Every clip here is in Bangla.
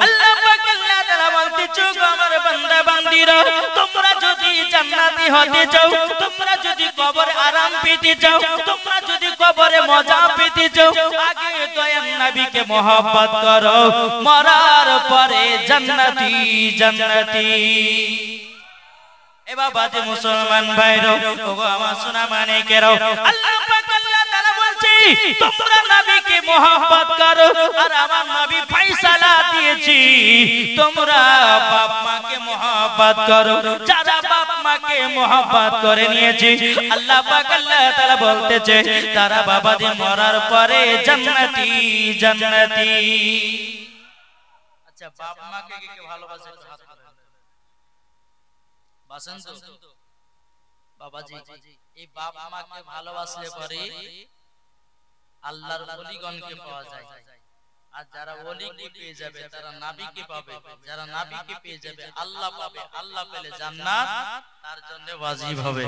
আল্লাহ পাক আল্লাহ তাআলা বলতেছে আমার বান্দা বান্দীরা তোমরা যদি জান্নাতি হতে চাও তোমরা যদি কবরে আরাম পেতে চাও তোমরা যদি কবরে মজা পেতে চাও আগে দয়ার নবীকে মহব্বত করো মরার পরে জান্নাতি জান্নাতি এ বাবা যে মুসলমান ভাইরা ওগো আমার সোনা মানিকেরা আল্লাহ পাক আল্লাহ তাআলা বলছে তোমরা নবীকে মহব্বত করো আর আমার নবী ফয়সালা দিয়েছি তোমরা বাপ মাকে মহব্বত করো যারা বাপ মাকে মহব্বত করে নিয়েছে আল্লাহ পাক আল্লাহ তাআলা বলতেছে তারা বাবাদের মরার পরে জান্নাতি জান্নাতি আচ্ছা বাপ মাকে কে ভালোবাসে বাসন তো বাবাজি এই বাপ মাকে ভালোবাসলে পরে আল্লাহর ওলিগণকে পাওয়া যায় আর যারা ওলিকে পেয়ে যাবে তারা নবীকে পাবে যারা নবীকে পেয়ে যাবে আল্লাহ পাবে আল্লাহ পেলে জান্নাত তার জন্য ওয়াজিব হবে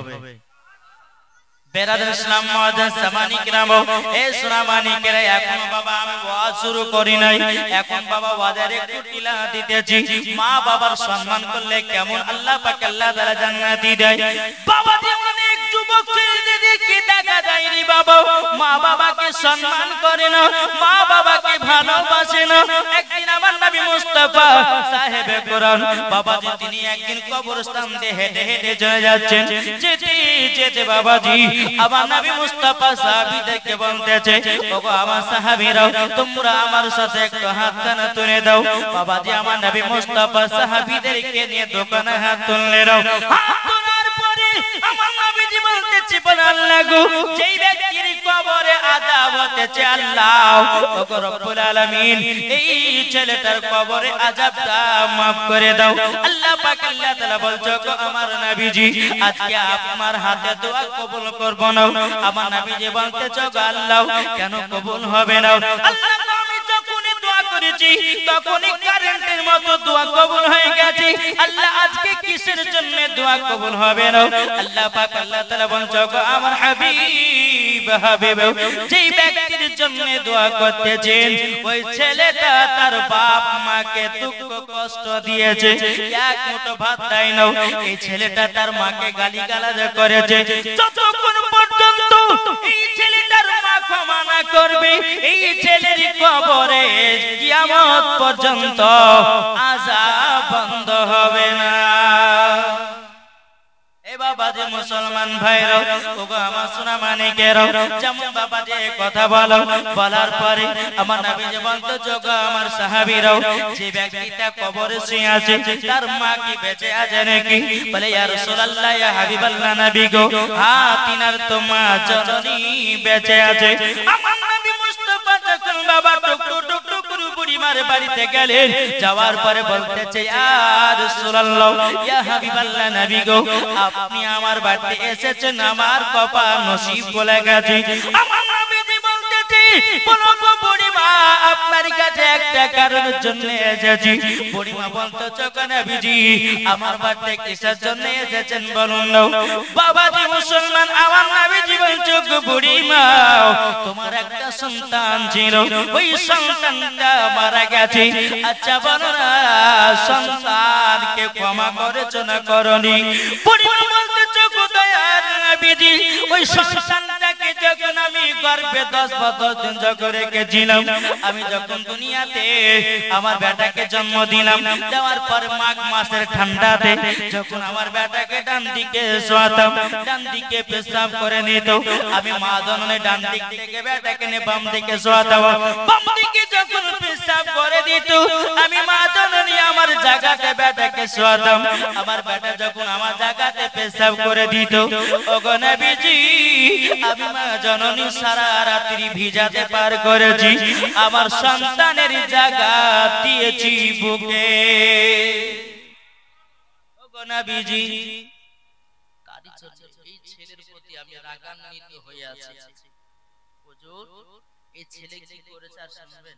বেরাদার ইসলাম মুআজ্জাজ সামানি কিরাম এ সোনা মানিকেরা এখন বাবা আমি ওয়াজ শুরু করি নাই এখন বাবা ওয়াজের একটু টিলা দিতেছি মা বাবার সম্মান করলে কেমন আল্লাহ পাক আল্লাহ তাআলা জান্নাতি দেয় বাবা অনেক যুবক ছেলেদেরকে দেখা যায় রে বাবা মা বাবাকে সম্মান করে না মা বাবাকে ভালোবাসে না একদিন আমার নবী মুস্তাফা সাহেবে কোরআন বাবাজি তিনি একদিন কবরস্থান দিয়ে হেঁটে হেঁটে চলে যাচ্ছেন যেতে যেতে বাবাজি আমার নবী মুস্তাফা সাহাবীদেরকে বলতেছে ওগো আমার সাহাবীরা তোমরা আমার সাথে একটু হাতখানা তুলে দাও বাবাজি আমার নবী মুস্তাফা সাহাবীদেরকে নিয়ে দোকানে হাত তুললে দাও হাত তোলার পরে আমার নবীজি বলতেছে আল্লাহ গো যেই ব্যক্তির কবরে আযাব হতেছে আল্লাহ ওগো রব্বুল আলামিন এই ছেলেটার কবরে আযাবটা maaf করে দাও আল্লাহ পাক আল্লাহ তাআলা বলছো গো আমার নবীজি আজকে আপনার হাতে দোয়া কবুল করব না আমার নবীজি বলতেছো গো আল্লাহ কেন কবুল হবে না আল্লাহ আমি যখনই দোয়া করেছি তখনই কারেন্টের মতো দোয়া কবুল হয়ে গেছে আল্লাহ আজকে কিসের জন্য দোয়া কবুল হবে না আল্লাহ পাক আল্লাহ তাআলা বলছো গো আমার হাবিব হাবিব যেই ব্যক্তির জন্য দোয়া করতেছেন ওই ছেলেটা তার বাপ মাকে দুঃখ কষ্ট দিয়েছে এক মুঠো ভাত দেয় না এই ছেলেটা তার মাকে গালিগালাজ করেছে যতক্ষণ পর্যন্ত এই ছেলেটার মা ক্ষমা না করবে এই ছেলের কবরে কিয়ামত পর্যন্ত আযাব বন্ধ হবে না এ বাবা যে মুসলমান ভাইরা ওগো আমার সোনা মানিকেরা যেমন বাবা যে কথা বলার পরে আমার নবী যে বলতো যোগা আমার সাহাবীরা যে ব্যক্তিটা কবরে শুয়ে আছে তার মা কি বেঁচে আছে নাকি বলে ইয়া রাসূলুল্লাহ ইয়া হাবিবাল্লাহ নবী গো হ্যাঁ তিনার তো মা জননী বেঁচে আছে আমার নবী মুস্তাফা যখন বাবা টুকটুক টুকটুক বুড়িমার বাড়িতে গেলেন যাওয়ার পরে বলতেছে ইয়া রাসূলুল্লাহ ইয়া হাবিবাল্লাহ নবী গো আপনি আমার বাড়িতে এসেছেন আমার কপাল নসিব বলে গেছে আমার নবীজি বলতেছে বলো গো বুড়িমা আপনার কাছে একটা কারণের জন্য এসেছি বুড়িমা বলতেছে গো নবীজি আমার বাড়িতে কিসের জন্য এসেছেন বলুন না বাবাজি মুসলমান আমার নবীজি বলছে গো বুড়িমা তোমার একটা সন্তান ছিল ওই সন্তানটা মারা গেছে আচ্ছা বলো না সন্তানকে ক্ষমা করেছো না করনি বুড়িমা বলতেছে গো দয়ার নবীজি ওই সন্তানটাকে যখন আমি গর্ভে 10 দিন যখন রেখেছিলাম আমি যখন দুনিয়াতে আমার বেটাকে জন্ম দিলাম দেওয়ার পর মাঘ মাসের ঠান্ডাতে যখন আমার বেটাকে ডান দিকে শোয়াতাম ডান দিকে পেশাব করে নিত আমি মা জননী ডান দিক থেকে বেটাকে নিয়ে বাম দিকে শোয়াতাম বাম দিকে যখন পেশাব করে দিত আমি মা জননী আমার জায়গাতে বেটাকে শোয়াতাম আমার বেটা যখন আমার জায়গাতে পেশাব করে দিত ওগো নবীজি আমি মা জননী সারা রাত্রি ভিজাতে পার করেছি আমার সন্তানের জায়গা দিয়েছি বুকে ওগো নবীজি কারি চলছে এই ছেলের প্রতি আমি রাগান্বিত হয়ে আছি হুজুর এই ছেলে কি করেছে আর শুনবেন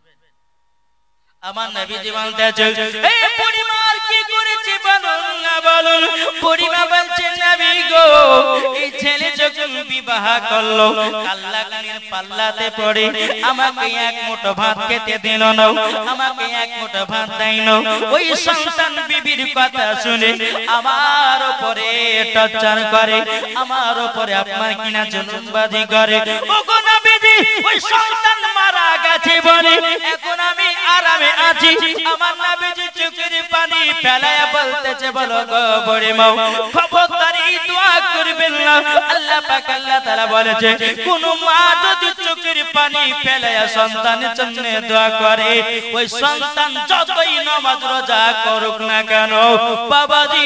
আমার নবীজি বলতেছে এই পরিবার কি করেছে বলুন না বলুন বুড়িমা বলছেন নবী গো এই ছেলে যখন বিবাহ করলো কাল্লাকানির পাল্লাতে পড়ে আমাকে এক মুঠো ভাত খেতে দিল না আমাকে এক মুঠো ভাত দেয় না ওই সন্তান বিবির কথা শুনে আমার উপরে টর্চার করে আমার উপরে আপনার কিনা জুলুমবাজি করে ওগো নবীজি ওই সন্তান মারা গেছে বলে এখন আমি আরামে আছি আমার নবীজি চোখের পানি ফেলায়া বলতেছে বলো গো বুড়িমা খবরদারি দোয়া করবেন না আল্লাহ পাক আল্লাহ তাআলা বলেছে কোন মা যদি চোখের পানি ফেলায়া সন্তানের জন্য দোয়া করে ওই সন্তান যতই নামাজ রোজা করুক না কেন বাবাজি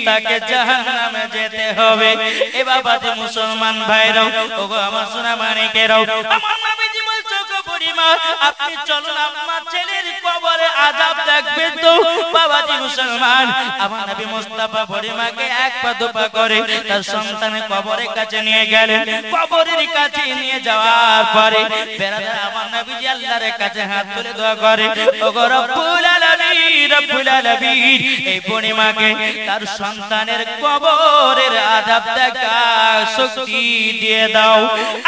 তাকে জাহান্নামে যেতে হবে এ বাবাজি মুসলমান ভাইরা ওগো আমার সোনা মানিকেরাও আমার নবীজি বলছো গো বুড়িমা আপনি চলুন আমার ছেলের কবরে আযাব দেখবেন তো বাবাজি মুসলমান আমার নবী মুস্তাফা বুড়িমাকে এক পা দুপা করে তার সন্তানের কবরের কাছে নিয়ে গেলেন কবরের কাছে নিয়ে যাওয়ার পরে বেরাদার আমার নবীজি আল্লাহর কাছে হাত তুলে দোয়া করে ওগো রব্বুল আলামিন এই বুড়িমাকে তার সন্তানের কবরের আযাব দেখা শক্তি দিয়ে দাও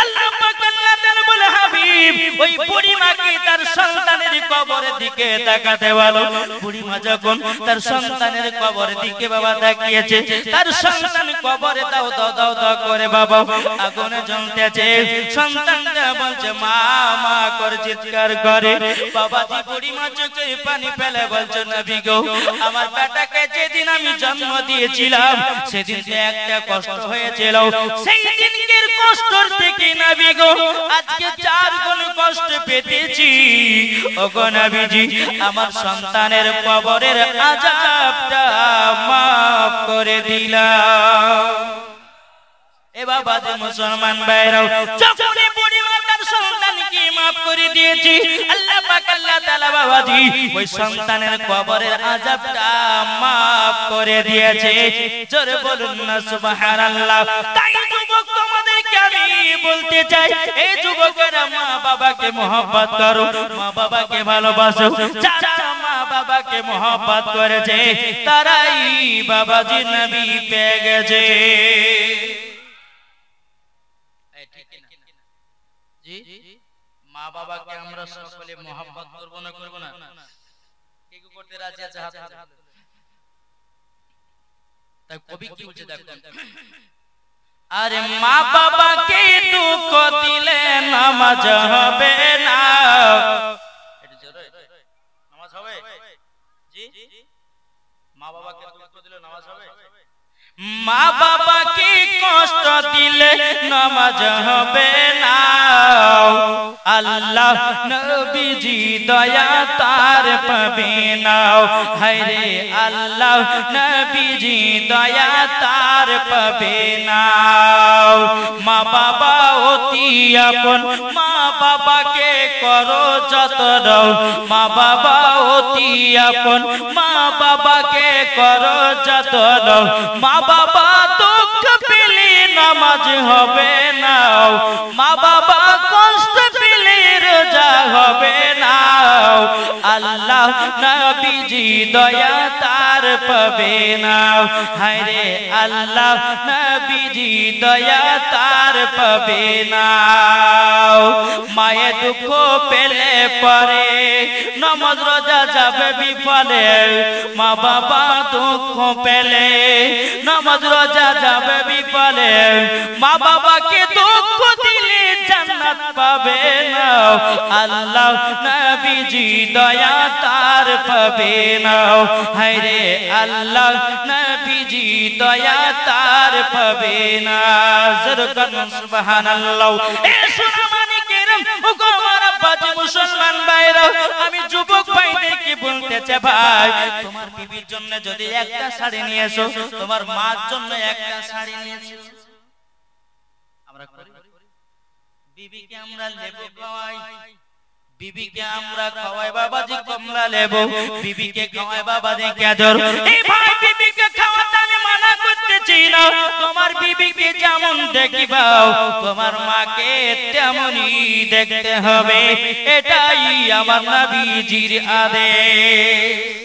আল্লাহ পাক আল্লাহ তাআলা বলে হাবিব ওই বুড়িমাকে তার সন্তানের কবরের দিকে তাকাতে বলো বুড়িমা যখন তার সন্তানের কবরের দিকে বাবা তাকিয়েছে তার সন্তান কবরে দাও দাও দাও দাও করে বাবা আগুনে জ্বলতেছে সন্তানটা বলছে মা মা করে চিৎকার করে বাবাজি বুড়িমা চোখে পানি ফেলে বলছে নবী গো আমার বেটাকে যেদিন আমি জন্ম দিয়েছিলাম সেদিন একটা কষ্ট হয়েছিল সেই দিনকের কষ্টর থেকে নবী গো আজকে 4 গুণ কষ্ট পেতেছি ওগো নবীজি আমার সন্তানের কবরের আযাবটা মাফ করে দিলাম এ বাবাজি মুসলমান ভাইরা যখন বুড়িমা তার সন্তানকে মাফ করে দিয়েছি আল্লাহ পাক আল্লাহ তাআলা বাবাজি ওই সন্তানের কবরের আযাবটা মাফ করে দিয়েছে জোরে বলুন না সুবহানাল্লাহ তাই যুবক তোমাদেরকে আমি বলতে চাই এই যুবকেরা মা বাবাকে মহব্বত করো মা বাবাকে ভালোবাসো যারা মা বাবাকে মহব্বত করেছে তারাই বাবাজি নবী পেয়ে গেছে মা বাবাকে আমরা সকলে মহব্বত করব না কে কি করতে রাজি আছে হাত তাই কবি কি বলছে দেখুন আরে মা বাবাকে দুঃখ দিলে নামাজ হবে না এটা জোরে নামাজ হবে জি মা বাবাকে দুঃখ দিলে নামাজ হবে মা বাবাকে কষ্ট দিলে নামাজ হবে না আল্লাহ নবীজি দয়া তার পাবে না হায়রে আল্লাহ নবীজি দয়া তার পাবে না মা বাবা অতি আপন মা বাবাকে করো যতন মা বাবা অতি আপন মা বাবাকে করো যতন মা বাবা দুঃখ পেলে নামাজ হবে না মা বাবা কষ্ট পেলে রোজা হবে না আল্লাহ নবীজি দয়া তার পাবে না হায়রে আল্লাহ নবীজি দয়া তার পাবে না মায়ের দুঃখ পেলে পরে নামাজ রোজা যাবে বিফলে মা বাবা দুঃখ পেলে নামাজ রোজা যাবে বিফলে মা বাবাকে দুঃখ দিলে জান্নাত পাবে না আল্লাহ নবীজি দয়া তার পাবে না হায়রে আল্লাহ নবীজি দয়া তার পাবে না জরকান সুবহানাল্লাহ এ সোনা মানিকেরাম ও গো আমার আব্বাজি মুসলমান ভাইরা আমি যুবক ভাইদেরকে বলতে চাই ভাই তোমার বিবির জন্য যদি একটা শাড়ি নিয়ে এসো তোমার মার জন্য একটা শাড়ি নিয়ে এসো আমরা করি বিবিকে আমরা লেবু খাওয়াই বিবিকে আমরা খাওয়াই বাবাজি কমলা লেবু বিবিকে খাওয়াই বাবাজি গাজর এই ভাই বিবিকে খাওয়াতে আমি মানা করতেছি না তোমার বিবিকে যেমন দেখিবাও তোমার মাকে তেমনই দেখতে হবে এটাই আমার নবীজির আদেশ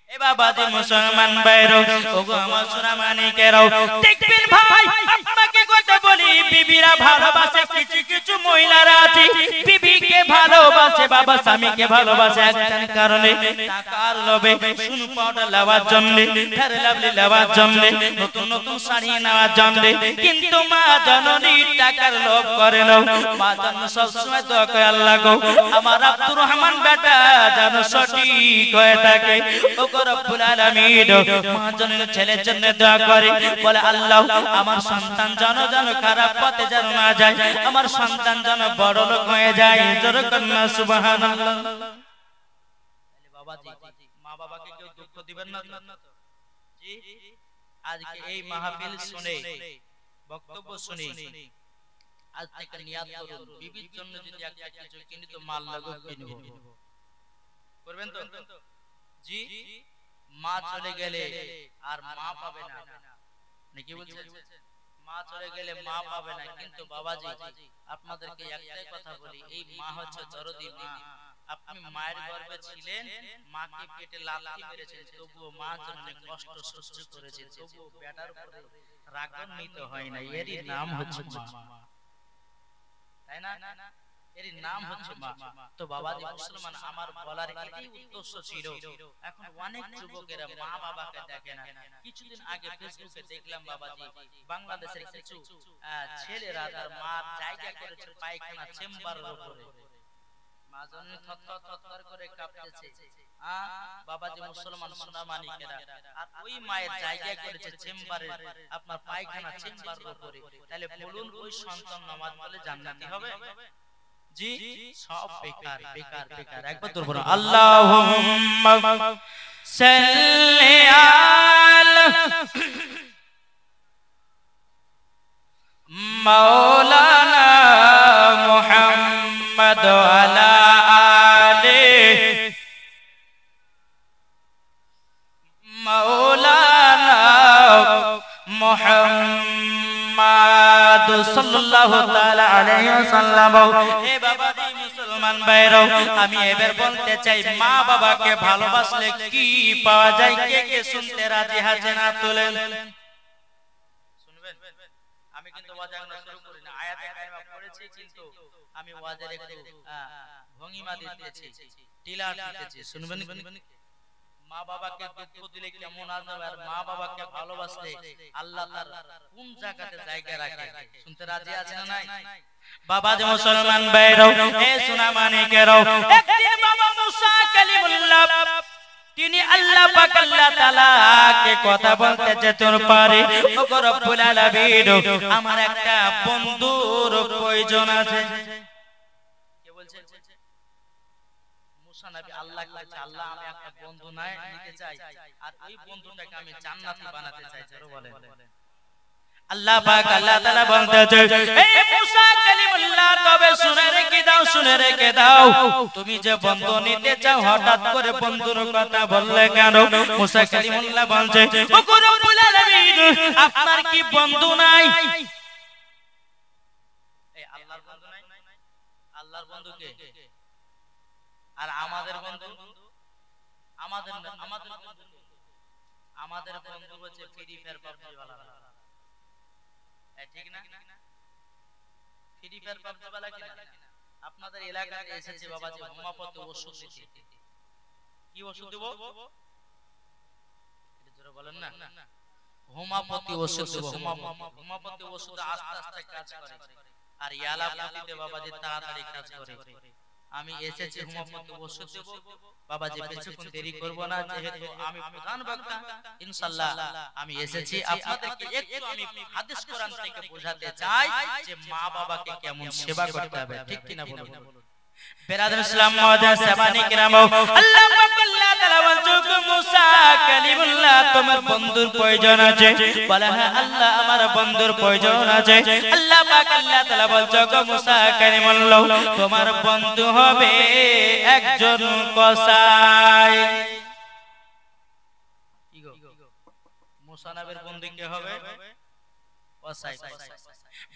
এ বাবাজি মুসলমান ভাইরা ওগো আমার সোনা মানিকেরাও দেখবেন ভাই আপনাকে কথা বলি বিবিরা ভালোবাসে কিছু কিছু মহিলারা আছে বিবিকে ভালোবাসে বাবা স্বামীকে ভালোবাসে একজন কারণে টাকার লোভে সুন পাউডার লাগার জন্য ফেয়ার লাভলি লাগার জন্য নতুন নতুন শাড়ি নেওয়ার জন্য কিন্তু মা জননী টাকার লোভ করে না মা জান সব সময় দোয়া করে আল্লাহ গো আমার আব্দুর রহমান বেটা যেন সঠিক হয়ে থাকে ওগো রব্বুল আলামিন মা জননীর ছেলের জন্য দোয়া করে বলে আল্লাহ আমার সন্তান যেন খারাপ পথে যেন না যায় আমার সন্তান যেন বড় লোক হয়ে যায় জোরে কন্না সুবহানাল্লাহ বাবাজি মা বাবাকে কেউ দুঃখ দিবেন না তো জি আজকে এই মাহফিল শুনে বক্তব্য শুনে আজ থেকে নিয়াত করুন বিবির জন্য যদি একটা কিছু কিনি তো মাল লাগবে কিনব করবেন তো জি মা চলে গেলে আর মা পাবে না নাকি বলছেন মা চলে গেলে মা পাবে না কিন্তু বাবাজি আপনাদেরকে একটাই কথা বলি এই মা হচ্ছে দরদি মা আপনি মায়ের গর্ভে ছিলেন মাকে পেটে লাথি মেরেছেন তবুও মা জননী কষ্ট সহ্য করেছে তবুও বেটার উপরে রাগান্বিত হয় না এরই নাম হচ্ছে মা তাই না এরই নাম হচ্ছে মা তো বাবাজি মুসলমান আমার বলার এটাই উদ্দেশ্য ছিল এখন অনেক যুবকেরা মা বাবাকে দেখে না কিছুদিন আগে ফেসবুকে দেখলাম বাবাজি বাংলাদেশের কিছু ছেলেরা তার মার জায়গা করেছে পায়খানা চেম্বারের উপরে মা জননী থরথর করে কাঁপতেছে বাবাজি মুসলমান সোনা মানিকেরা আর ওই মায়ের জায়গা করেছে চেম্বারে আপনার পায়খানা চেম্বারের উপরে তাহলে বলুন ওই সন্তান নামাজ পড়লে জান্নাতি হবে জি সব বেকার বেকার বেকার একবার তোর বলো আল্লাহুম্মা সাল্লি আলা মাওলানা মুহাম্মদ আলা আলি মাওলানা মুহাম্মদ সাল্লাল্লাহু তাআলা আলাইহি ওয়াসাল্লাম এ বাবাজি মুসলমান ভাইরা আমি এবার বলতে চাই মা বাবাকে ভালোবাসলে কি পাওয়া যায় কে কে শুনতে রাজি আছেন হাত তোলেন শুনবেন আমি কিন্তু ওয়াজ এখন শুরু করি না আয়াতে কারিমা পড়েছি কিন্তু আমি ওয়াজের একটু ভঙ্গিমা দিতেছি টিলার দিতেছি শুনবেন মা বাবাকে দুঃখ দিলে কেমন আসবে আর মা বাবাকে ভালোবাসলে আল্লাহ তার কোন জায়গাতে জায়গা রাখে শুনতে রাজি আছেন না নাই বাবাজি মুসলমান ভাইরা এ সোনা মানিকেরা একদিন বাবা মুসা কালিমুল্লাহ তিনি আল্লাহ পাক আল্লাহ তাআলা কে কথা বলতে যেতেন পারে ওগো রব্বুল আলামিন আমার একটা বন্ধুর প্রয়োজন আছে কে বলছে মুসা নবী আল্লাহকে বলছে আল্লাহ আমি একটা বন্ধু নিতে চাই আর ওই বন্ধুটাকে আমি জান্নাতি বানাতে চাই জোরে বলেন আল্লাহ পাক আল্লাহ তাআলা বলতেছে হে মুসা কালিমুল্লাহ তবে শুনে রেখে দাও তুমি যে বন্ধু নিতে চাও হঠাৎ করে বন্ধুর কথা বললে কেন মুসা কালিমুল্লাহ বলছে ওগো রব্বুল আলামিন আপনার কি বন্ধু নাই এই আল্লাহর বন্ধু নাই আল্লাহর বন্ধু কে আর আমাদের বন্ধু আমাদের বন্ধু হচ্ছে ফ্রি ফায়ার পাবজি ওয়ালা ঠিক না ফ্রি ফায়ার পাবজি वाला কি না আপনাদের এলাকায় এসেছে বাবাজি হোমিওপ্যাথি ওষুধ দিতে কি ওষুধ দেব এটা জোরে বলেন না হোমিওপ্যাথি ওষুধ দেব হোমিওপ্যাথি ওষুধ আস্তে আস্তে কাজ করে আর ইয়ালাপতিতে বাবাজি তাড়াতাড়ি কাজ করে আমি এসেছি হোমিওপ্যাথি ওষুধ দেব বাবাজি বেশিক্ষণ দেরি করব না যেহেতু আমি প্রধান বক্তা ইনশাআল্লাহ আমি এসেছি আপনাদেরকে একটু আমি হাদিস কোরআন থেকে বোঝাতে চাই যে মা বাবাকে কেমন সেবা করতে হবে ঠিক কি না বলুন বেরাদার ইসলাম মুআজ্জিজ সাবানি কিরাম আল্লাহ পাক আল্লাহ তাআলা বলছে মুসা কালিমুল্লাহ তোমার বন্ধুর প্রয়োজন আছে বলে হ্যাঁ আল্লাহ আমার বন্ধুর প্রয়োজন আছে আল্লাহ পাক আল্লাহ তাআলা বলছে গো মুসা কালিমুল্লাহ তোমার বন্ধু হবে একজন কসাই কি গো মুসা নবীর বন্ধু কে হবে কসাই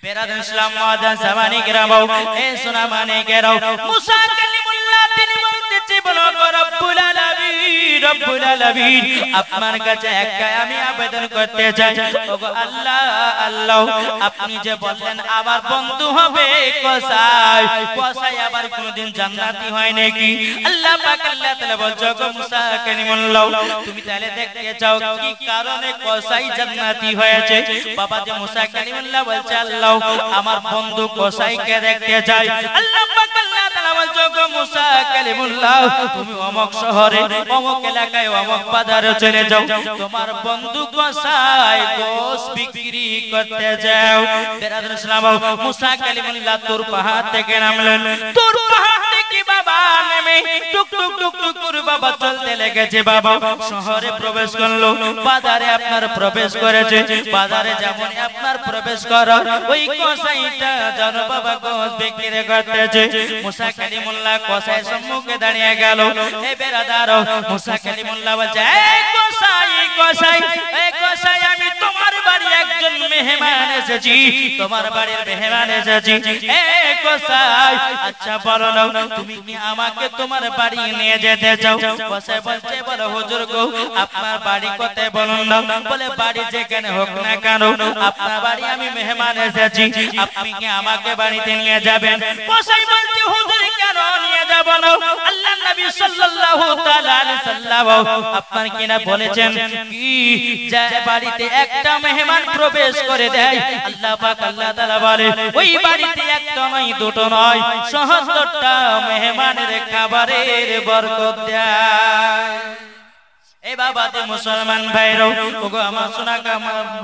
বেরাদার ইসলাম মুআজ্জিজ সাবানি কিরাম এ সোনা মানিকেরা মুসা কালিমুল্লাহ তিনি বলতেছে বলো রব্বুল আলামিন রব্বুল আলামিন আপনার কাছে একটাই আমি আবেদন করতে চাই ওগো আল্লাহ আল্লাহ আপনি যে বললেন আমার বন্ধু হবে কসাই কসাই আবার কোনদিন জান্নাতি হয় নাকি আল্লাহ পাক আল্লাহ তাআলা বলছো গো মুসা কালিমুল্লাহ তুমি তাহলে দেখতে চাও কি কারণে কসাই জান্নাতি হয়েছে বাবা যে মুসা কালিমুল্লাহ বলছে আল্লাহ আমার বন্ধু কসাইকে দেখতে চাই আল্লাহ পাক আল্লাহ তাআলা বলছো গো মুসা কালিমুল্লাহ তুমি অমুক শহরে অমুক এলাকায় অমুক বাজারে চলে যাও তোমার বন্ধু কসাই গোশ বিক্রি করতে যাও বেরাদর ইসলাম মুসা কালিমুল্লাহ তুর পাহাড় থেকে নামলেন তুর পাহাড় থেকে বাবা নেমে টুক টুক টুক টুক করে বাবা চলতে লেগেছে বাবা শহরে প্রবেশ করলো বাজারে আপনার প্রবেশ করেছে বাজারে যেমন আপনার প্রবেশ করার ওই কসাইটা জানো বাবা গোশ বিক্রি করতেছে মুসা কালিমুল্লাহ কসাই সম্মুখে দাঁড়িয়ে গেল এ বেরাদার মুসা কালিমুল্লাহ বলছে এই কসাই কসাই এই কসাই আমি তোমার বাড়ি একজন মেহমান এসেছি তোমার বাড়ির মেহমান এসেছি এই কসাই আচ্ছা বলো না তুমি কি আমাকে তোমার বাড়ি নিয়ে যেতে চাও কসাই বলছে বলো হুজুর গো আপনার বাড়ি কোথায় বলুন না বলে বাড়ি যেখানে হোক না কেন আপনার বাড়ি আমি মেহমান এসেছি আপনি কি আমাকে বাড়িতে নিয়ে যাবেন কসাই বলছে হুজুর কেন নিয়ে যাব না আল্লাহর নবী সাল্লাল্লাহু তাআলা আলাইহি সাল্লাম আপনার কি না বলেছেন কি যে বাড়িতে একটা মেহমান প্রবেশ করে দেয় আল্লাহ পাক আল্লাহ তাআলা বলে ওই বাড়িতে একটা নয় দুটো নয় ৭৭টা মেহমানের খাবারের বরকত দেয় এ বাবা তে মুসলমান ভাইরাও ওগো আমার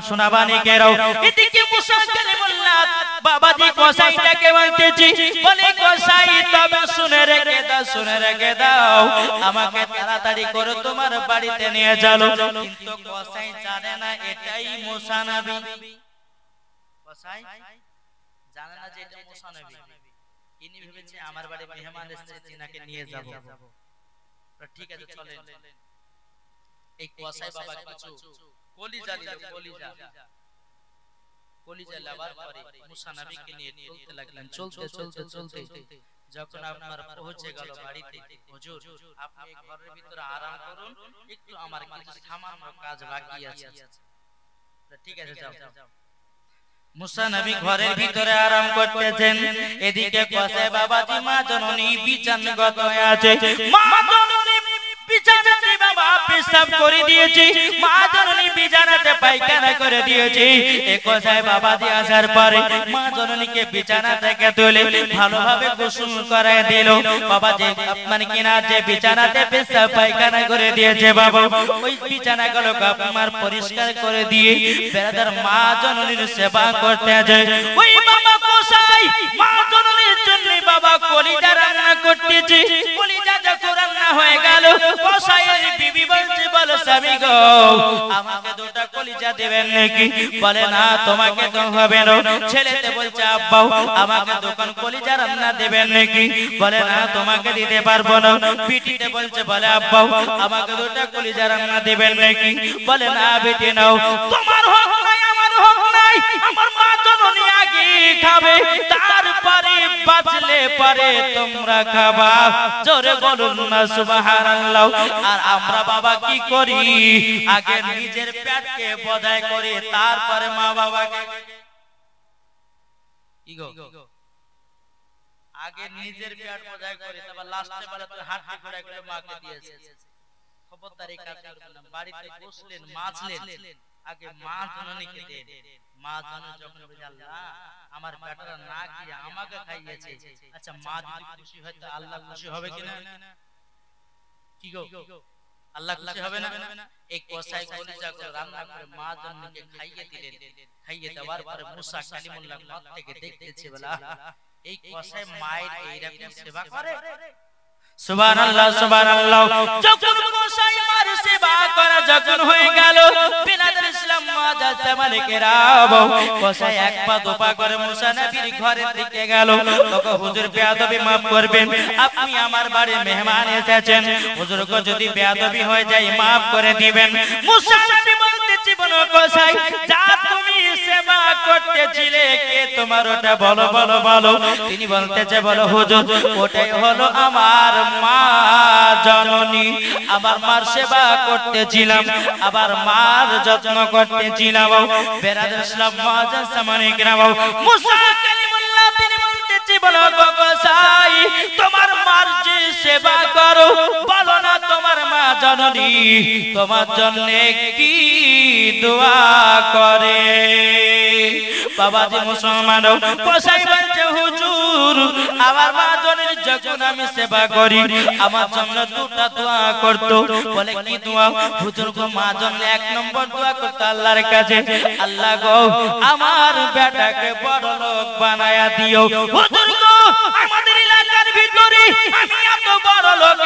সোনা বানিকেরাও এদিকে মুসা কালিমুল্লাহ বাবাজি কসাইটাকে বলতেছি বলে কসাই তবে শুনে রেখে দাও আমাকে তাড়াতাড়ি করে তোমার বাড়িতে নিয়ে চলো কিন্তু কসাই জানে না এটাই মুসা নবী কসাই জানে না যে এটা মুসা নবী ইনি ভেবেছে আমার বাড়ি মেহমান এসেছে জিনাকে নিয়ে যাব ঠিক আছে চলেন এই কসাই বাবা কিছু কলিজা দিল কলিজা লাভার পরে মুসা নবীকে নিয়ে চলতে লাগলেন যখন আপনার পৌঁছে গেল বাড়িতে হুজুর আপনি ঘরের ভিতরে আরাম করুন একটু আমার কিছু সামান্য কাজ বাকি আছে ঠিক আছে যাও মুসা নবী ঘরের ভিতরে আরাম করতেছেন এদিকে কসাই বাবাজি মা জননী বিছানাগত হয়ে আছে মা জননী বিছানাতে বাবা পেশাব করে দিয়েছে মা জননী বিছানাতে পায়খানা করে দিয়েছে এই কসাই বাবাজি আসার পরে মা জননীকে বিছানা থেকে তুলে ভালোভাবে গোসল করায় দিল বাবাজি আপনার কিনা যে বিছানাতে পেশাব পায়খানা করে দিয়েছে বাবা ওই বিছানাগুলো আপনার পরিষ্কার করে দিয়ে বেরাদার মা জননীর সেবা করতে যায় ওই বাবা কসাই মা জননীর জন্য বাবা কলিজা রান্না করতেছে কলিজা যখন রান্না হয়ে গেল কসাইয়ের বিবি বলছে বলো স্বামী গো আমাকে দুটো কলিজা দিবেন নাকি বলে না তোমাকে তো হবে না ছেলেতে বলছে আব্বা আমাকে দুটো কলিজা রান্না দিবেন নাকি বলে না তোমাকে দিতে পারবো না বিটিতে বলছে বলে আব্বা আমাকে দুটো কলিজা রান্না দিবেন নাকি বলে না বিটি নাও তোমার হক নাই আমার হক নাই আমার মা জননী আগে খাবে তারপরে বাঁচলে পরে তোমরা খাবা জোরে বলুন না সুবহানাল্লাহ আর আমরা বাবা কি করি আগে নিজের পেটকে বধাই করে তারপরে মা বাবাকে কি গো আগে নিজের পেট বধাই করে তারপর লাস্টে বলে তো হাঁটি ঘোড়া করে মাকে দিয়েছে খবরদার এই কাজ করবেন না বাড়িতে বসলেন মাজলেন আগে মা জননীকে দেন মা জননী যখন বলে আল্লাহ আমার পেটটা না খেয়ে আমাকে খাইয়েছে আচ্ছা মা যদি খুশি হয় তো আল্লাহ খুশি হবে কিনা কি গো আল্লাহ খুশি হবে না এই কসাই কলিজা করে রান্না করে মা জননীকে খাইয়ে দিলেন খাইয়ে দেওয়ার পরে মুসা কালিমুল্লাহ মত থেকে দেখতেছে বলা এই কসাই মায়ের এইরকম সেবা করে সুবহানাল্লাহ সুবহানাল্লাহ যখন কসাই মার সেবা করা যখন হয়ে গেল বিনাদের ইসলাম মাজাজ মালিকেরাব কসাই এক পা দুপা করে মুসা নবীর ঘরের দিকে গেল ওগো হুজুর বেয়াদবি maaf করবেন আপনি আমার বাড়ির মেহমান এসেছেন হুজুর গো যদি বেয়াদবি হয়ে যায় maaf করে দিবেন মুসা নবী বলতেছি বলো কসাই যা তুমি সেবা করতেছিলে কে তোমার ওটা বলো বলো বলো। তিনি বলতেছে বলো হুজুর ওটাই হলো আমার মা জননী। আমার মার সেবা করতেছিলাম, আবার মার যত্ন করতেছিলাম। বেরাদর ইসলাম মুআজ্জাজ সামানে কিরাম, মুসা কালিমুল্লাহ তিনি বলতেছে বলো গোসাই তোমার মার যে সেবা করো, বলো না তোমার মা জননী তোমার জন্য কি দোয়া করে। বাবাজি মুসলমান গোসাই বলছে হুজুর আমার মা জননীর যখন আমি সেবা করি আমার জন্য দুটা দোয়া করতো। বলে কি দোয়া? হুজুর গো মা জন্য এক নম্বর দোয়া করতো আল্লাহর কাছে, আল্লাহ গো আমার বেটাকে বড় লোক বানায়া দিও। হুজুর গো আমাদের এলাকার ভিতরে আমি এত বড় লোক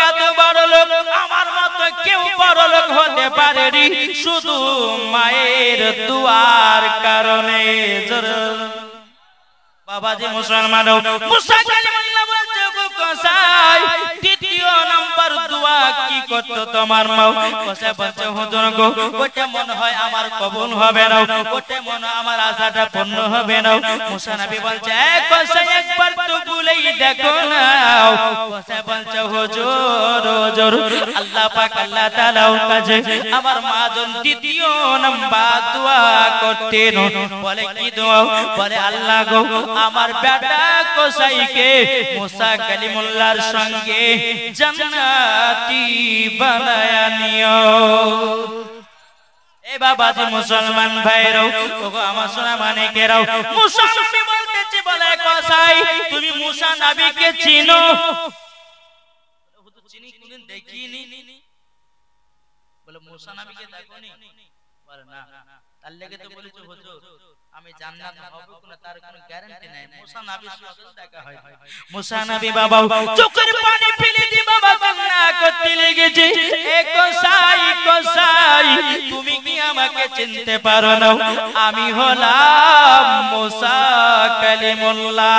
আমার মতো কেউ বড় লোক হতে পারেনি শুধু মায়ের দুয়ার কারণে। বাবাজি মুসলমান মুসা কালিমুল্লাহ বলছে গো গোসাই দ্বিতীয় নাম্বার দোয়া কি করতো তোমার মা? গোসাই বলছে হুজুর গো ওটা মনে হয় আমার কবুল হবে না, ওটা মনে আমার আশাটা পূর্ণ হবে না। মুসা নবী বলছে গোসাই একবার তো বলেই দেখো না। গোসাই বলছে হুজুর হুজুর আল্লাহ পাক আল্লাহ তাআলার কাছে আমার মা জন দ্বিতীয় নাম্বার দোয়া করতেন। বলে কি দোয়া? বলে আল্লাহ গো আমার বেটা গোসাইকে মুসা কালিমুল্লাহর সঙ্গে জান্নাতি বানায়া নিও। এ বাবাজি মুসলমান ভাইরাও ওগো আমার সোনা মানিকেরাও, মুসা নবী বলতেছে বলে গোসাই তুমি মুসা নবীকে চিনো? হুজুর চিনি কোনদিন দেখিনি। বলে মুসা নবীকে দেখোনি? বলে না। তার লেগে তো বলেছে হুজুর আমি জান্নাত হবে কোন তার কোনো গ্যারান্টি নাই। মুসা নবীর সাথে দেখা হয়। মুসা নবী বাবা চোখের পানি ফেলে দিয়ে বাবা কান্না করতে লেগেছে, এ গোসাই গোসাই তুমি কি আমাকে চিনতে পারো না? আমি হলাম মুসা কালিমুল্লাহ।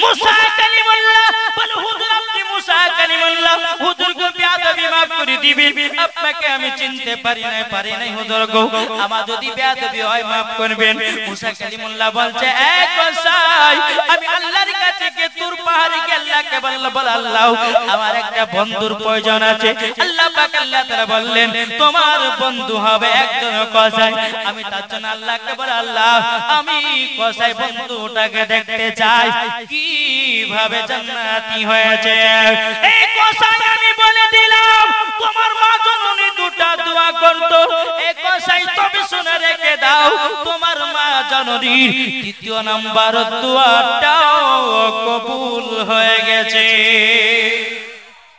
মুসা কালিমুল্লাহ বলে হুজুর আপনি মুসা কালিমুল্লাহ, হুজুর গো বেয়াদবি maaf করে দিবেন, আপনাকে আমি চিনতে পারি নাই হুজুর গো, আমার যদি বেয়াদবি হয় maaf করবেন। মুসা কালিমুল্লাহ বলছে এ গোসাই আমি আল্লাহর কাছে গিয়ে তুর পাহাড়ে গিয়ে আল্লাহকে বল আল্লাহ আমার একটা বন্ধুর প্রয়োজন আছে। আল্লাহ পাক আল্লাহ তাআলা বললেন তোমার বন্ধু হবে একজন গোসাই। আমি তার জন্য আল্লাহকে বল আল্লাহ আমি গোসাই বন্ধুটাকে দেখতে চাই কিভাবে জান্নাতি হয়েছে। এই গোসাই আমি বলে দিলাম তোমার মা জননী দুটা দোয়া করতো, এই গোসাই তুমি শুনে রেখে দাও তোমার মা জননীর দ্বিতীয় নাম্বার দোয়াটাও কবুল হয়ে গেছে।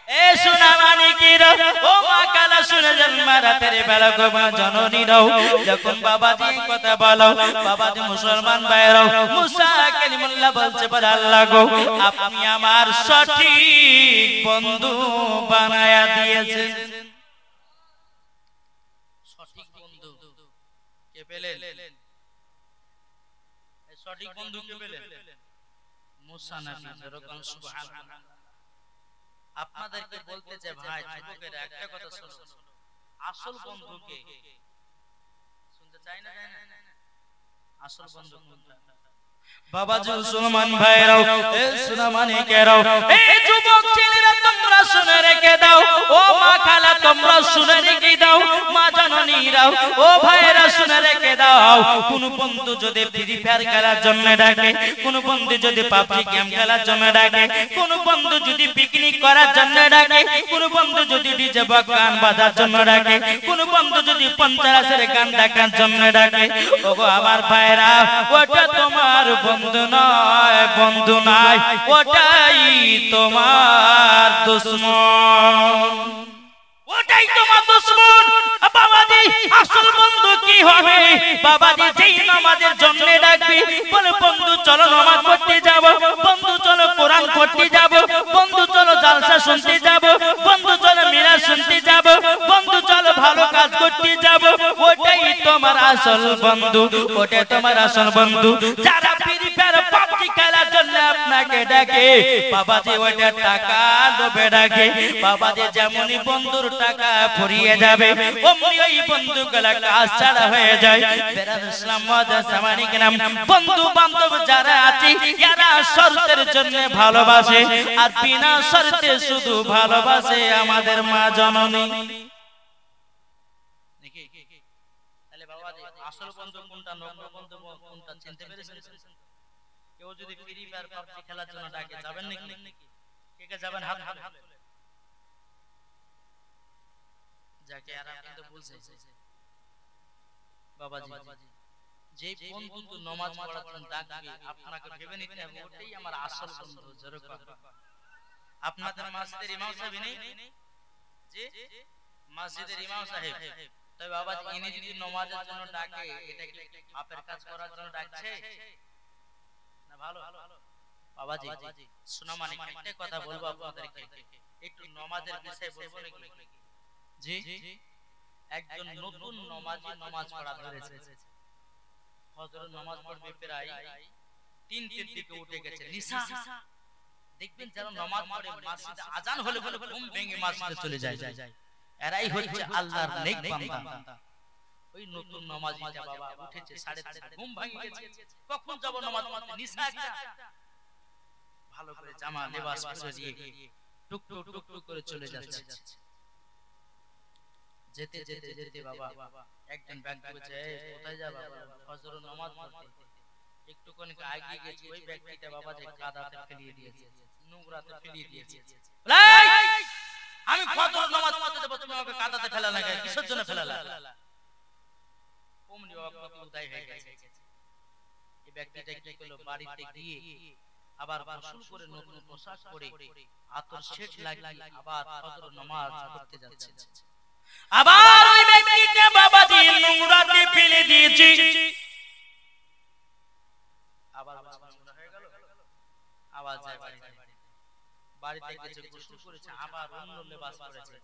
এ সোনা মানিকেরা ও মা কালা শুনে যান রাতের বেলা গো মা জননীরাও যখন বাবাজি কথা বলো, বাবাজি মুসলমান ভাইরাও মুসা কালিমুল্লাহ বলছে বলে আল্লাহ গো আপনি আমার সঠিক বন্ধু বানায়া দিয়েছেন। সঠিক বন্ধু কে পেলেন? এই সঠিক বন্ধু কে পেলেন? মুসা নবী। যেরকম সুবহানাল্লাহ। আপনাদেরকে বলতেছে ভাই যুবকেরা একটা কথা শুনুন, আসল বন্ধুকে শুনতে চাই না আসল বন্ধু কোনটা? বাবাজি মুসলমান ভাইরাও এ সোনা মানিকেরাও এই যুবক ছেলেরা তোমরা শুনে রেখে দাও, ও মা খালা তোমরা শুনে রেখে দাও, মা জননীরাও ও ভাইরা শুনে রেখে দাও। কোন বন্ধু যদি ফ্রি ফায়ার খেলার জন্য ডাকে, কোন বন্ধু যদি পাবজি গেম খেলার জন্য ডাকে, কোন বন্ধু যদি পিকনিক করার জন্য ডাকে, কোন বন্ধু যদি ডিজে বক্স গান বাজার জন্য ডাকে, কোন বন্ধু যদি পঞ্চাশের গান ডাকার জন্য ডাকে, ওগো আমার ভাইরা ওটা তোমার বন্ধু নয়, বন্ধু নাই, ওটাই তোমার দুশমন, ওটাই তোমার দুশমন। বাবাজি আসল বন্ধু কি হবে? বাবাজি যেই নামাজের জন্য ডাকবি বলে বন্ধু চলো নামাজ পড়তে যাব, বন্ধু চলো কোরআন পড়তে যাব, বন্ধু চলো জালসা শুনতে যাব, বন্ধু চলো মিলাদ শুনতে যাব, বন্ধু চলো ভালো কাজ করতে যাব, ওটাই তোমার আসল বন্ধু, ওটাই তোমার আসল বন্ধু। যারা ফেয়ার পাবজি খেলার জন্য আপনাকে ডাকে বাবাজি ওইটা টাকা লোভে ডাকে বাবাজি যেমনই বন্ধুর টাকা ফুরিয়ে যাবে অমনি ওই বন্ধুগুলা কাজ ছাড়া হয়ে যায় বেরাদর ইসলাম মুআজ্জাজ সামানিক নাম বন্ধু বান্ধব যারা আছে এরা শর্তের জন্য ভালোবাসে আর বিনা শর্তে শুধু ভালোবাসে আমাদের মা জননী তাহলে বাবাজি আসল বন্ধু কোনটা নগ্ন বন্ধু কোনটা চিনতে পেরেছেন কেউ যদি ফ্রি ফায়ার পাবজি খেলার জন্য ডাকে যাবেন নাকি কে কে যাবেন হাত তুলে যাকে আর কিন্তু বলছে বাবাজি যে বন্ধু তো নামাজ পড়ার জন্য ডাকবে আপনাকে ভেবে নিতে হবে ওটাই আমার আসল বন্ধু জোরে কথা আপনাদের মসজিদের ইমাম সাহেব নেই জি মসজিদের ইমাম সাহেব তাই বাবাজি ইনি যদি নামাজের জন্য ডাকে এটা কি পাপের কাজ করার জন্য ডাকছে না ভালো বাবাজি শোনা মানে একটা কথা বলবো আপনাদেরকে একটু নামাজের বিষয়ে বলবো নাকি জি একজন নতুন নামাজি নামাজ পড়া ধরেছে ফজরের নামাজ পড়বে প্রায় 3টের দিকে উঠে গেছে নিশা দেখবেন যারা নামাজ পড়ে মসজিদে আজান হলে বলে ঘুম ভেঙে মসজিদে চলে যায় এরাই হচ্ছে আল্লাহর নেক বান্দা ওই নতুন নামাজিটা বাবা উঠেছে 3:30 ঘুম ভেঙে গেছে কখন যাব নামাজ পড়তে নিশা একটা ভালো করে জামা লেবাস পরে দিয়ে টুক টুক টুক টুক করে চলে যাচ্ছে যেতে যেতে যেতে বাবা একজন ব্যক্তি বলছে কোথায় যাবা ফজরের নামাজ পড়তে একটুখানি আগে গেছে ওই ব্যক্তিটা বাবা যে কাদাতে ফেলিয়ে দিয়েছে নোংরাতে ফেলিয়ে দিয়েছে আমি ফজরের নামাজ পড়তে যাব তুমি আমাকে কাদাতে ফেলা লাগে কিসের জন্য ফেলালা ওমনি ওয়াক্ত উদয় হয়ে গেছে এই ব্যক্তিটা কি করলো বাড়িতে গিয়ে আবার গোসল করে নতুন পোশাক পরে আতর শেট লাগিয়ে আবার ফজরের নামাজ পড়তে যাচ্ছে আবার ওই ব্যক্তিটা বাবাজি নোংরাতে ফেলে দিয়েছে আবার নোংরা হয়ে গেল আবার যায় বাড়িতে গেছে গোসল করেছে আবার অন্য লেবাস পরেছে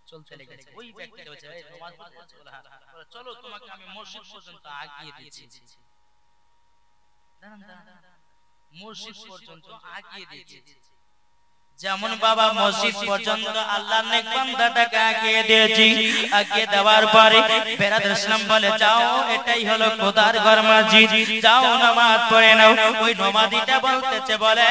চলতে লেগেছে ওই ব্যক্তিটা বলছে এই নামাজ পড়তে যাচ্ছে বলে চলো তোমাকে আমি মসজিদ পর্যন্ত আগিয়ে দিচ্ছি দাঁড়ান মসজিদ পর্যন্ত আগিয়ে দিয়েছি যেমন বাবা মসজিদ পর্যন্ত আল্লাহর নেক বান্দাটাকে আগিয়ে দিয়েছি আগিয়ে দেওয়ার পরে বেরাদর ইসলাম বলে যাও এটাই হলো খোদার ঘর মসজিদ যাও নামাজ পড়ে নাও ওই নামাজিটা বলতেছে বলে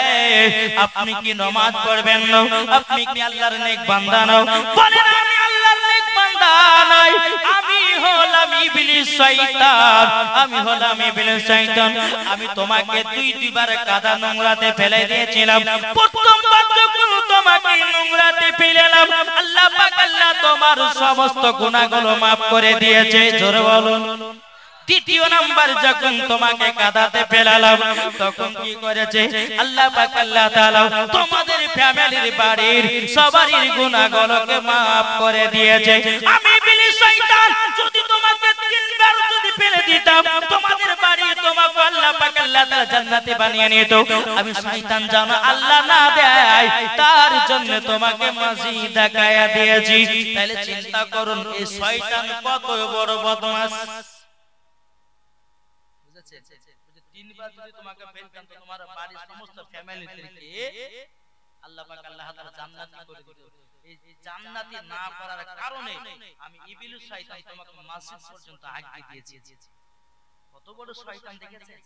আপনি কি নামাজ পড়বেন না আপনি কি আল্লাহর নেক বান্দা নাও বলেন আমি আল্লাহর নেক বান্দা নই আমি হলাম ইবলিস শয়তান আমি হলাম ইবলিস শয়তান আমি তোমাকে দুইবার কাদা নোংরাতে ফেলে দিয়েছিলাম প্রথমবার যখন তোমাকে নোংরাতে ফেলেলাম আল্লাহ পাক আল্লাহ তোমার সমস্ত গুনাহগুলো maaf করে দিয়েছে জোরে বলুন দ্বিতীয় নাম্বার যখন তোমাকে কাদাতে ফেলালাম তখন কি করেছে আল্লাহ পাক আল্লাহ তাআলা তোমাদের ফ্যামিলির বাড়ির সবারই গুনাহগুলোকে maaf করে দিয়েছে আমি ইবলিস শয়তান যদি তোমাকে তিনবার যদি ফেলে দিতাম তোমাদের বাড়ি তোমাকে আল্লাহ পাক আল্লাহ তাআলা জান্নাতে বানিয়ে নিত আমি শয়তান জানো আল্লাহ না দেয় তার জন্য তোমাকে মসজিদ দেখায়া দিয়েছি তাহলে চিন্তা করুন এই শয়তান কত বড় বদমাশ তিনবার যদি তোমাকে ফেলতাম তো তোমার বাড়ির সমস্ত ফ্যামিলিদেরকে আল্লাহ পাক আল্লাহ তাআলা জান্নাতি করে দিত এই জান্নাতি না করার কারণে আমি ইবলিস শয়তান তোমাকে মসজিদ পর্যন্ত আগিয়ে দিয়েছি কত বড় শয়তান দেখেছেন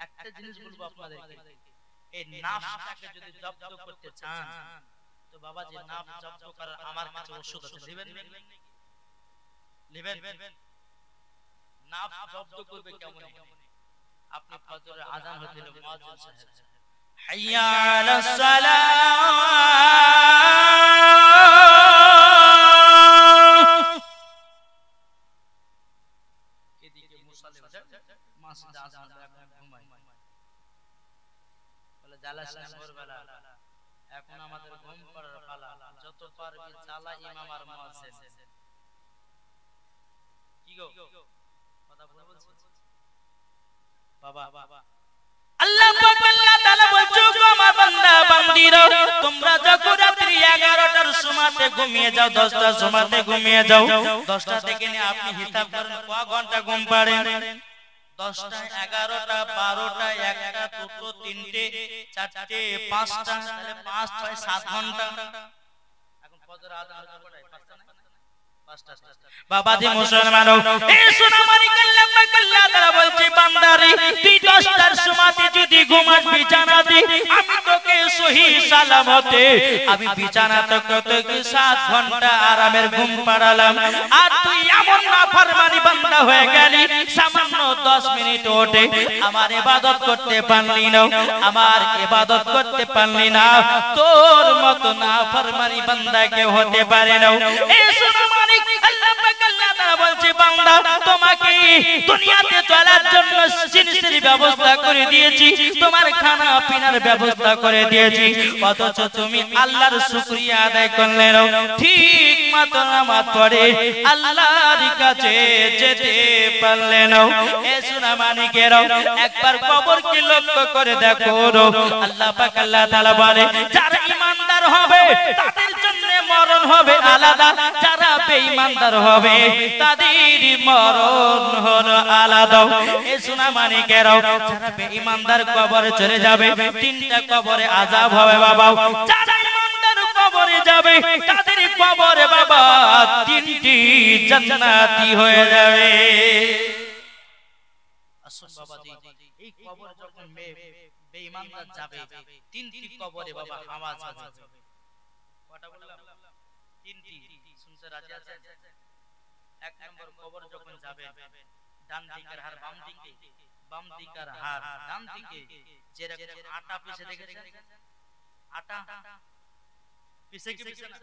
একটা জিনিস বলবো আপনাদেরকে এই নাফসটাকে যদি জব্দ করতে চান তো বাবা যে নাফস জব্দ করার আমার কাছে ওষুধ আছে নেবেন নাফস জব্দ করবে কেমন আপনি ফজরের আযান হতে হলে মুয়াজ্জিন সাহেব হাইয়া আলাস সালাহ এদিকে মুসাল্লি মসজিদে আযান এখন ঘুমায় বলে জালাসা ভোরবেলা এখন আমাদের ঘুম পড়ার পালা যত পারবি জ্বালা ইমাম আর মুয়াজ্জিন কি গো কথা বলছো বাবা আল্লাহ পাক আল্লাহ তাআলা বলছো গো আমার বান্দা বান্দীরা তোমরা যখন রাত্রি 11টার সময়তে ঘুমিয়ে যাও 10টার সময়তে ঘুমিয়ে যাও 10টা থেকে নিয়ে আপনি হিসাব করেন কয় ঘন্টা ঘুম পাড়েন 10টা 11টা 12টা 1টা 2টো 3টে 4টে 5টা তাহলে 5 6 7 ঘন্টা এখন ফজর আযান হতে পড়ে 5টা না 5টা বাবা দি মুসলমানও এ সোনামানি কাল্লামা কাল্লা তারা বলছে বান্দারে তুই 10টার সময়তে যদি ঘুমাস বিছানাতে আমি তোকে সহি সালামতে আমি বিছানাতে তোকে 7 ঘন্টা আরামের ঘুম পাড়ালাম আর তুই এমন নাফরমানি বান্দা হয়ে গেলি সামান্য 10 মিনিট ওঠে আমার ইবাদত করতে পারলি না আমার ইবাদত করতে পারলি না তোর মত নাফরমানি বান্দা কেউ হতে পারে না এ সোনামানি আল্লাহ পাক আল্লাহ তাআলা বলছে বান্দা তোমাকে দুনিয়াতে চলার জন্য জিনিসের ব্যবস্থা করে দিয়েছি তোমার খানা পিনার ব্যবস্থা করে দিয়েছি অথচ তুমি আল্লাহর শুকরিয়া আদায় করলে না ঠিক মতো নামাজ পড়ে আল্লাহর কাছে যেতে পারলে না এ সোনামানিকেরা একবার কবরকে লক্ষ্য করে দেখো আল্লাহ পাক আল্লাহ তাআলা বলে যারা ঈমানদার হবে তাদের জন্য মরণ হবে আলাদা যারা বেঈমানদার হবে তাদের মরণ হলো আলাদা এ সোনামানিকেরা যারা বেঈমানদার কবরে চলে যাবে তিনটা কবরে আযাব হবে বাবা যারা ঈমানদার কবরে যাবে তাদের কবরে বাবা তিনটি জান্নাতি হয়ে যাবে আসুন বাবাজি এই কবর যখন বেঈমানদার যাবে তিনটি কবরে বাবা আওয়াজ হবে কয়টা বললাম তিনটি শুনতে রাজি আছেন এক নম্বর কবর যখন যাবে ডান দিকের হার বাম দিকের হার ডান দিকে যেরকম আটা পিষে দেখেছেন আটা পিষে কি পিষে না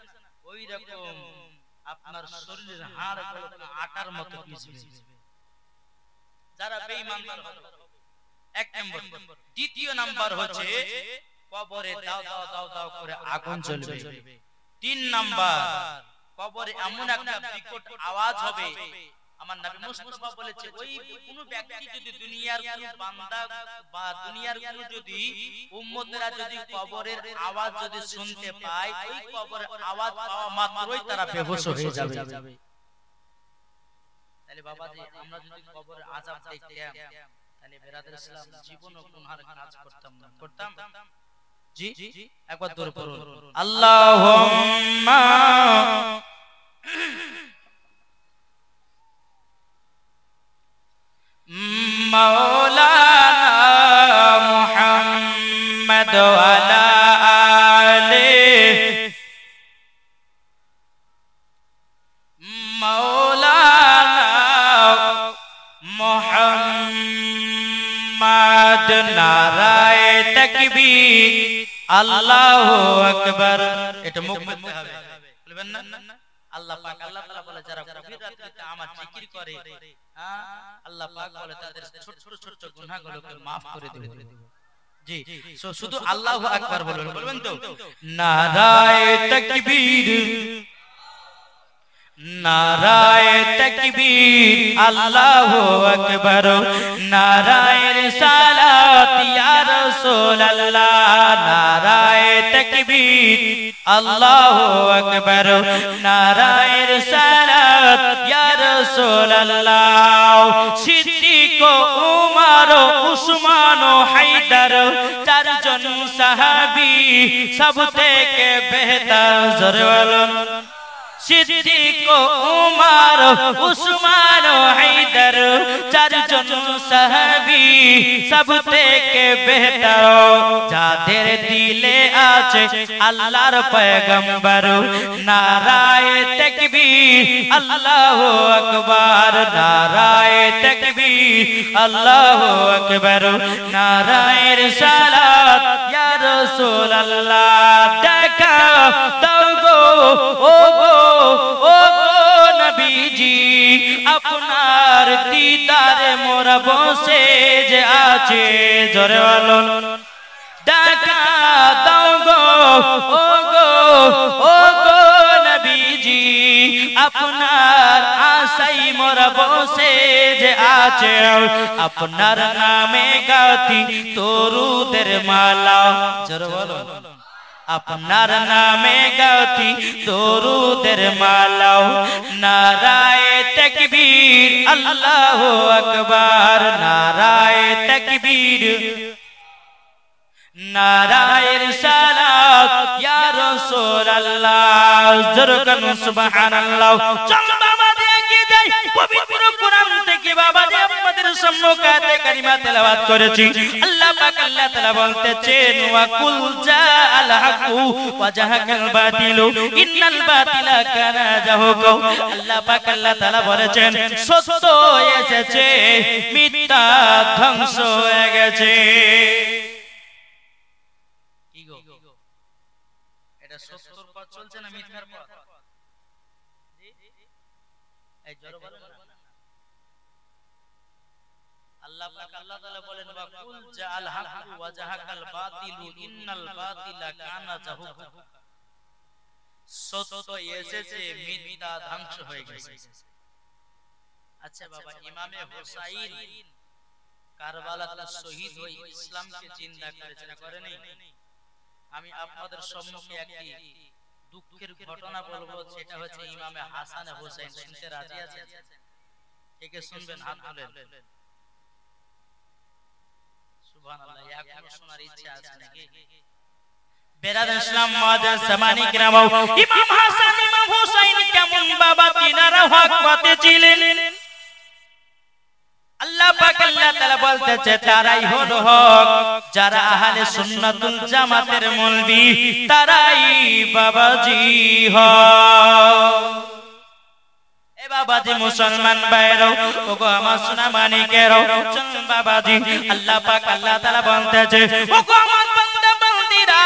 ওই রকম আপনার শরীরের হাড়গুলো আটার মতো পিষবে যারা বেঈমানদার হবে এক নম্বর দ্বিতীয় নাম্বার হচ্ছে কবরে দাও দাও দাও দাও করে আগুন জ্বলবে তিন নাম্বার কবরে এমন একটা বিকট আওয়াজ হবে আমার নবী মুস্তাফা বলেছে ওই কোন ব্যক্তি যদি দুনিয়ার কোন বান্দা বা দুনিয়ার কোন যদি উম্মতরা যদি কবরের আওয়াজ যদি শুনতে পায় ওই কবরের আওয়াজ পাওয়া মাত্রই তারা বেহুশ হয়ে যাবে তাহলে বাবাজি আমরা যদি কবরের আযাব দেখতাম তাহলে বেরাদার ইসলাম জীবনও গুনার কাজ করতাম না করতাম জি একবার দূর পড়ুন আল্লাহুম্মা মাওলানা মুহাম্মদ ওয়া আলা আলিহি মাওলানা মুহাম্মদ নারায়ে তাকবীর আল্লাহু আকবার এটা মুখ বলতে হবে বলবেন না আল্লাহ পাক আল্লাহ তাআলা বলে যারা গভীর রাতে আমার জিকির করে আল্লাহ পাক বলে তাদের ছোট ছোট গুনাহগুলোকে maaf করে দেব জি শুধু আল্লাহু আকবার বলবেন তো নারায়ে তাকবীর নারায়ে তাকবীর আল্লাহু আকবার নারায়ে রিসালাত ইয়া রাসূলুল্লাহ নারায়ে তাকবীর আল্লাহু আকবার নারায়ে রিসালাত ইয়া রাসূলুল্লাহ সিদ্দিক উমর উসমান হায়দার চারজন সাহাবী সবথেকে বেহতর জরওয়ালন সিদ্দিক উমর উসমান হায়দার চারজন সাহাবী সবথেকে বেহতর যাদের দিলে আছে আল্লাহর পয়গম্বর নারায়ে তাকবীর আল্লাহু আকবার নারায়ে তাকবীর আল্লাহু আকবার নারায়ে রিসালাত ইয়া রাসূলুল্লাহ দেখা দাও গো ও গো ও গো নবীজি আপনার দিদারে মোরা বসে যে আছে জোরে বলুন দেখা দাও গো ও গো ও গো নবীজি আপনার আশাই মোরা বসে যে আছে আপনার নামে গাতি তরুদের মালা জোরে বলুন আপনার নামে গাতি দরুদের মালা নারায়ে তাকবীর আল্লাহু আকবার নারায়ে তাকবীর নারায়ে রিসালাত ইয়া রাসূলুল্লাহ জোরকান সুবহানাল্লাহ চল বাবা দেখি যাই পবিত্র কোরআন থেকে বাবা যে আমাদের সম্মুখে আয়াতে কারিমা তেলাওয়াত করেছি আল্লাহ পাক আল্লাহ তাআলা বলতেছেন ওয়া কুল জাআল হাক্কু ওয়া জাহাকাল বাতিলু ইন্নাল বাতিলা কানা জাহুকা আল্লাহ পাক আল্লাহ তাআলা বলেছেন সত্য এসেছে মিথ্যা ধ্বংস হয়ে গেছে কি গো এটা সত্যর পথ চলছে না মিথ্যার পথ এই জোরে বলেন না আল্লাহ পাক আল্লাহ তাআলা বলেন ওয়া কুল জাআল হাক্কু ওয়া জাহাকাল বাতিলু ইন্নাল বাতিলা কানা জাহুকা সত্য এসেছে মিথ্যা ধ্বংস হয়ে গেছে আচ্ছা বাবা ইমামে হুসাইন কারবালাতে শহীদ হয়ে ইসলামকে জিন্দা করেছেন করেনি আমি আপনাদের সম্মুখে একটি দুঃখের ঘটনা বলবো সেটা হচ্ছে ইমামে হাসান হোসেন শুনতে রাজি আছেন কে কে শুনবেন হাত তুলেন সুবহানাল্লাহ এখনো শোনার ইচ্ছা আছে নাকি বেরাদার ইসলাম মুআজ্জাজ সামানি কিরাম ইমাম হাসান ইমাম হোসেন কেমন বাবা তিনারা হক পথে ছিলেন আল্লাহ পাক আল্লাহ তাআলা বলতেছে তারাই হলো হক যারা আহলে সুন্নাতুল জামাতের মৌলবি তারাই বাবাজি হক এ বাবাজি মুসলমান ভাইরা ওগো আমার সোনা মানিকেরা চল বাবাজি আল্লাহ পাক আল্লাহ তাআলা বলতেছে ওগো আমার বান্দা বান্দিরা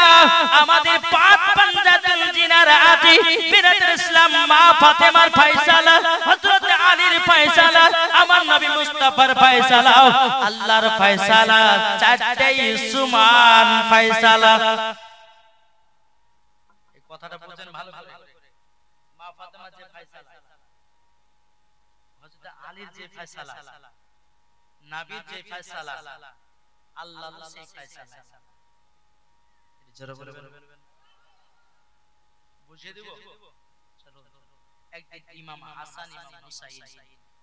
আমাদের পাঁচ পাঞ্জাতুল জিনারা আছে বিরাদার ইসলাম মা ফাতেমার ফয়সালা হযরত আলীর ফয়সালা আমার নবী মুস্তাফার ফয়সালা আল্লাহর ফয়সালা চারটেই সমান ফয়সালা এই কথাটা বুঝেন ভালো করে মা ফাতেমার যে ফয়সালা হযরত আলীর যে ফয়সালা নবীর যে ফয়সালা আল্লাহর সেই ফয়সালা জোরে বলে বুঝিয়ে দেব চলো একদিন ইমাম হাসান ইমাম হুসাইন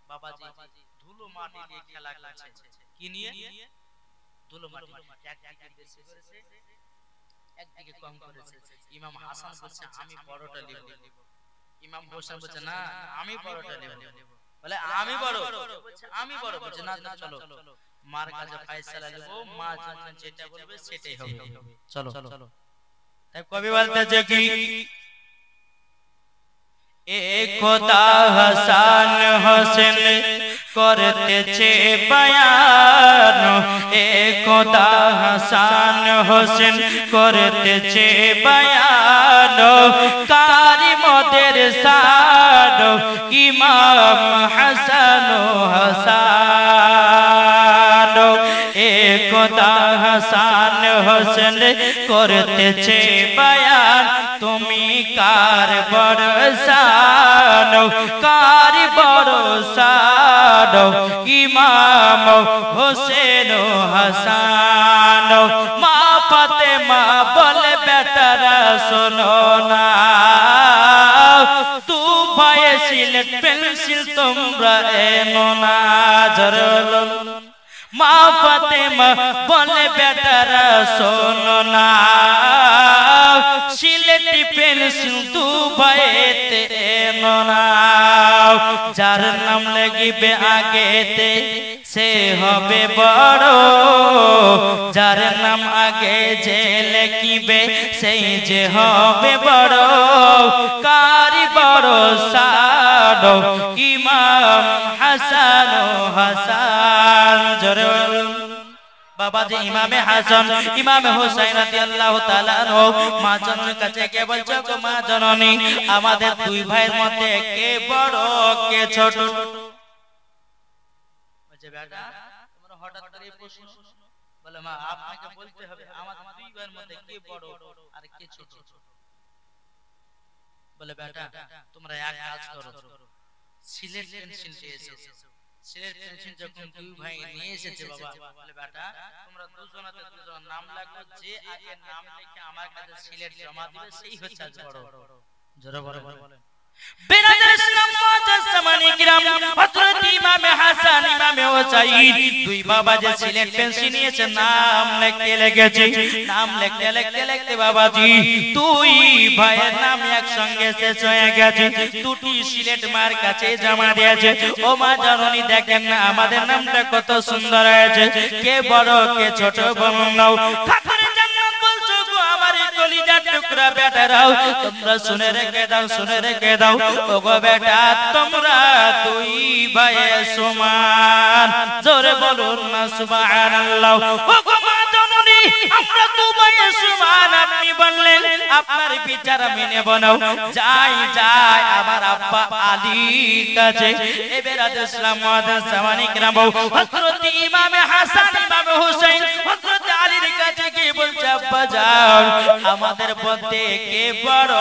বাবাজি ধুলো মাটি দিয়ে খেলা করছে কি নিয়ে ধুলো মাটি একদিকে বেশি করেছে একদিকে কম করেছে ইমাম হাসান বলছে আমি বড়টা নেব ইমাম হোসেন বলছে না আমি বড়টা নেব বলে আমি বড় বলছে না না চলো মার কাছে ফয়সালা নেব মা যেটা বলবে সেটাই হবে চলো তাই কবি বলতেছে কি এক খোদা হাসান হোসেন করতেছে বয়ান এক খোদা হাসান হোসেন করতেছে বয়ান কারি মদের সাদ ইমাম হাসান হাসান এক খোদা হাসান হোসেন করতেছে বয়ান তুমি কার বরসান কার বরসান ইমাম হোসেন হাসান মা ফাতেমা বলে বেটারা শোনো না তু ভাই সিলেট পেন্সিল তোমরা এনো না জরল মা ফাতেমা বলে বেটারা শোনো না সিলেটি পেন্সিল দুবাইতে এনো না যার নাম লাগিবে আগেতে সে হবে বড় যার নাম আগে যে লিখিবে সেই যে হবে বড় কারি বড় সাদ ইমাম হাসান হাসান জোরে বাবাজি ইমামে হাসান ইমামে হোসেন রাদিয়াল্লাহু তাআলা আনহু মা জননীর কাছে কে বলছো গো মা জননী আমাদের দুই ভাইয়ের মধ্যে কে বড় কে ছোট বলছে বেটা তোমরা হঠাৎ করে প্রশ্ন বলে মা আপনাকে বলতে হবে আমাদের দুই ভাইয়ের মধ্যে কে বড় আর কে ছোট বলে বেটা তোমরা এক কাজ করো সিলেট পেন্সিল এসেছো সিলেট পেন্সিল যখন দুই ভাই নিয়ে এসেছে বাবা বলে বেটা তোমরা দুজনাতে দুজন নাম লাগো যে আগে নাম লিখে আমার কাছে সিলেট জমা দিবে সেই হচ্ছে আজ বড় জোরে বলেন বেরাদার ইসলাম মুআজ্জাজ সামানি কিরাম হযরত ইমামে হাসান ইমামে হুসাইন দুই বাবা যে সিলেট পেন্সিল নিয়েছে নাম লিখতে লেগেছে নাম লিখতে বাবাজি দুই ভাইয়ের নাম একসঙ্গে শেষ হয়ে গেছে দুটি সিলেট মার কাছে জমা দিয়েছে ও মা জননী দেখেন না আমাদের নামটা কত সুন্দর হয়েছে কে বড় কে ছোট বলুন নাও খাতুনে জান্নাত বলছো গো আমার কলিজার টুকরা বেটারাও তোমরা শুনে রেখে দাও ও গো বেটা তোমরা দুই ভাই সমান জোরে বলুন না সুবহানাল্লাহ ও গো মা জননী আমরা দুই ভাই সমান আপনি বললেন আপনার বিচার আমি নেব না যাই আমার আব্বা আলীর কাছে এবেরাদ ইসলাম মুআদ্দিস জামানি کرام হযরত ইমামে হাসান ইমামে হুসাইন হযরত আলীর কাছে গিয়ে বলছে আব্বা যাও আমাদের মধ্যে কে বড়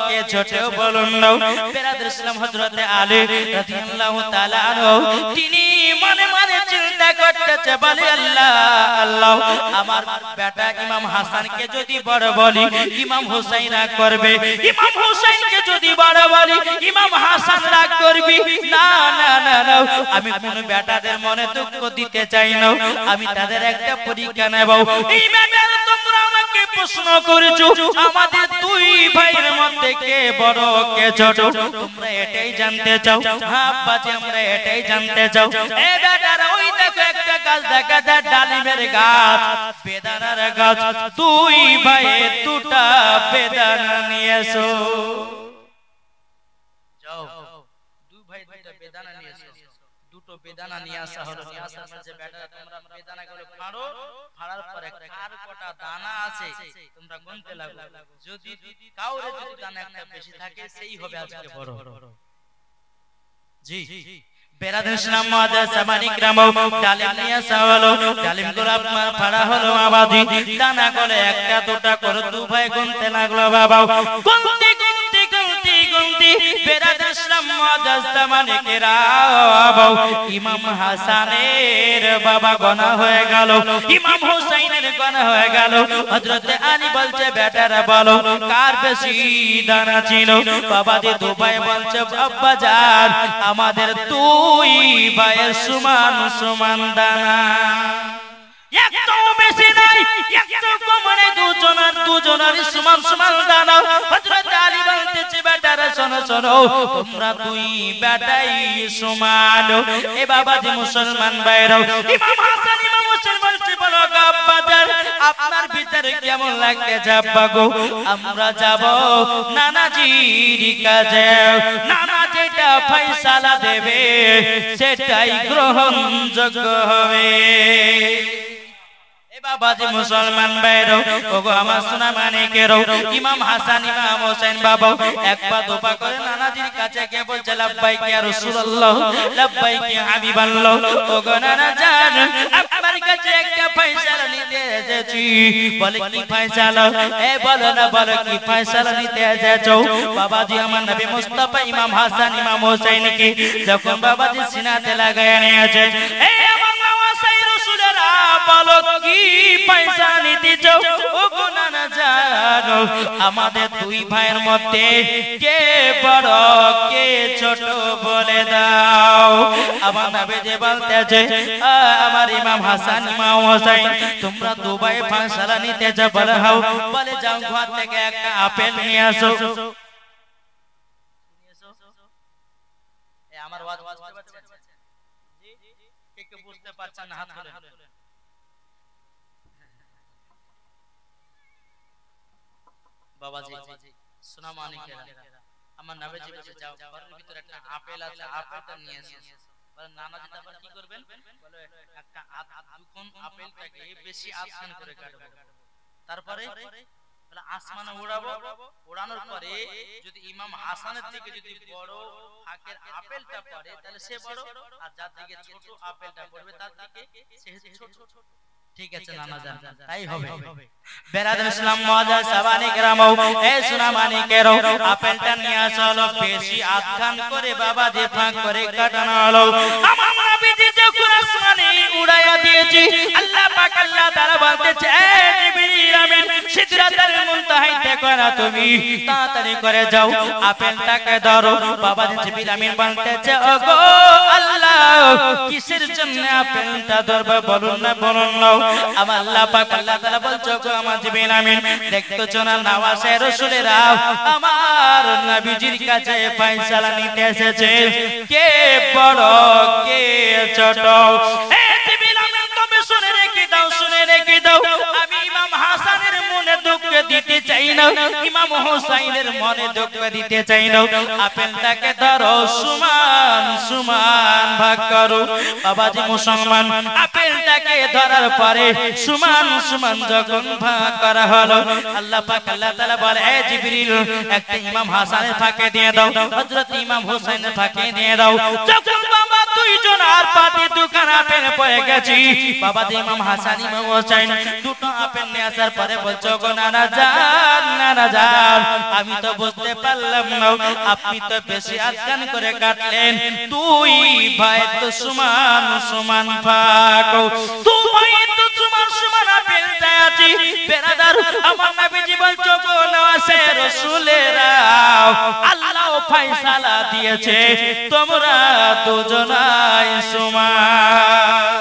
কে ছোট বলুন না এবেরাদ ইসলাম হযরত আলী রাদিয়াল্লাহু তাআলা আনহু তিনি মনে মনে চিন্তা করতেছে বলে আল্লাহ আমার বেটা ইমাম হাসানকে যদি বড় বলি ইমাম হুসাইন রাগ করবে ইমাম হুসাইনকে যদি বড় বলি ইমাম হাসান রাগ করবে না আমি কোন বেটাদের মনে দুঃখ দিতে চাই না আমি তাদের একটা পরীক্ষা নেব এই বেটারা তোমরা আমাকে প্রশ্ন করেছো আমাদের দুই ভাইয়ের মধ্যে কে বড় কে ছোট তোমরা এটাই জানতে চাও হ্যাঁ বাজে আমরা এটাই জানতে চাও এই বেটারা ওই দেখো একটা গাছ দেখা যায় ডালিমের গাছ বেদানার গাছ দুই ভাইয়ের দুটা বেদানা নিয়ে এসো যাও দুই ভাই দুটা বেদানা নিয়ে এসো দুটো বেদানা নিয়ে আসা হলো নিয়ে আসার পর যে বেটা তোমরা বেদানাগুলো ফাড়ার পরে কার কটা দানা আছে তোমরা গুনতে লাগো যদি কাউরে যদি দানা একটা বেশি থাকে সেই হবে আজকে বড় জি বেরাদের ইসলাম মুআদ্দিস জামানি کرام ডালিম নিয়ে আসা হলো ডালিমগুলো আপনার ফাড়া হলো আবাদি দানাগুলো একটা দুটা করে দুই ভাই গুনতে লাগলো বাবা গুনতে বেরাদের ইসলাম মুআদ্দিস জামানি کرام ইমাম হাসানের বাবা গোনা হয়ে গেল ইমাম হুসাইনের গোনা হয়ে গেল হযরত আলী বলছে বেটারা বলো কার বেশি দানা ছিল বাবা দিয়ে দুই ভাই বলছে আব্বা জান আমাদের দুই ভাইয়ের সমান সমান দানা একটু বেশি নাই একটু কম নাই দুজনের সমান সমান দানা হযরত আলী বলতেছে বেটারা শোনো তোমরা দুই বেটাই সমান এ বাবাজি মুসলমান ভাইরা ইমাম হাসান ইমাম হুসাইন বলছে বলো আব্বা জান আপনার ভিতরে কেমন লাগতেছে আব্বা গো আমরা যাব নানাজির কাছে নানা যেটা ফয়সালা দেবে সেটাই গ্রহণযোগ্য হবে বাবাজি মুসলমান ভাইরা ওগো আমার সোনা মানিকেরও ইমাম হাসান ইমাম হোসেন বাবা একবার দুপা করে নানাজির কাছে গিয়ে বলছে লাব্বাইক ইয়া রাসূলুল্লাহ লাব্বাইক ইয়া হাবিবাল্লাহ ওগো নানা জান আপনার কাছে একটা ফয়সালা নিতে এসেছি বলে কি ফয়সালা বলো না বলো কি ফয়সালা নিতে এসেছো বাবাজি আমার নবী মুস্তাফা ইমাম হাসান ইমাম হোসেনকে যখন বাবাজি সিনাতে লাগায় নিয়েছে আমার নওয়াসাই রাসূলেরা বলো কি পয়সা নিতে চাও ওগো নানা জানো আমাদের দুই ভাইয়ের মধ্যে কে বড় কে ছোট বলে দাও আমার নবী যে বলতেছে আমার ইমাম হাসান ইমাম হোসেন তোমরা দুই ভাই ফয়সালা নিতে যাও বলে হাও বলে যাও ঘর থেকে একটা আপেল নিয়ে আসো আমার ওয়াজ বুঝতে পারছেন জি কে বুঝতে পারছেন না হাত তুলে বাবাজি সোনা মানিকেরা আমার নবীজি বলে যাও ঘরের ভিতরে একটা আপেল আছে আপেলটা নিয়ে এসো বলে নানাজি আবার কি করবেন বলে একটা দুখন আপেলটাকে বেশি আসান করে কাটবো তারপরে বলে আসমানে উড়াবো উড়ানোর পরে যদি ইমাম হাসানের দিকে যদি বড় ফাঁকের আপেলটা পড়ে তাহলে সে বড় আর যার দিকে ছোট আপেলটা পড়বে তার দিকে সে ছোট ঠিক আছে নানা জান তাই হবে বেরাদার ইসলাম মুআদ্দিস জামানি کرام এই সোনা মানিকেরও আপেলটা নিয়ে আসলো বেশি আধখান করে বাবা যে ফাঁক করে কাটানো হলো আমার নবীজি যখন আসমানে আমি উড়াইয়া দিয়েছি। আল্লাহ পাক আল্লাহ তাআলা বলতেছে এ জিবরিল আমিন সিদরাতুল মুনতাহায় দেখো না তুমি তাড়াতাড়ি করে যাও আপেলটাকে ধরো। বাবা জিবরিল আমিন বলতেছে ওগো আল্লাহ কিসের জন্য আপেলটা ধরবে বলুন না বলুন না। আমার আল্লাহ পাক আল্লাহ তাআলা বলছো গো আমার জিবরিল আমিন দেখতেছো না নওয়াসে রাসূলেরা আমার নবীজির কাছে ফয়সালা নিতে এসেছে কে বড় কে ছোট। এ জিবরিল আমিন তুমি শুনে রেখে দাও শুনে রেখে দাও আমি ইমাম হাসানের মনে দুঃখ দিতে চাই না ইমাম হোসাইনের মনে দুঃখ দিতে চাই না। আপেলটাকে ধরো সমান সমান ভাগ করো। বাবাজি মুসলমান আপেলটাকে ধরার পরে সমান সমান যখন ভাগ করা হলো আল্লাহ পাক আল্লাহ তাআলা বলে এ জিবরিল একটা ইমাম হাসানের ফাঁকে দিয়ে দাও হযরত ইমাম হোসেনের ফাঁকে দিয়ে দাও। যখন বাবা দুইজন আর পাতি দোকান আপেল পড়ে গেছি বাবা ইমাম হাসান ইমাম হোসেন দুটো আপেল নিয়ে আসার পরে বলছো গো নানা জান আমি তো বুঝতে পারলাম না আপনি তো বেশি আজ্ঞান করে কাটলেন দুই ভাই তো সমান সমান ভাগ দুই ভাই তো সমান সমান আপেল চাইছি। বেরাদার আমার নবীজি বলছো গো নওয়াসে রাসূলেরা আল্লাহ ফয়সালা দিয়েছে তোমরা দুজনাই সমান।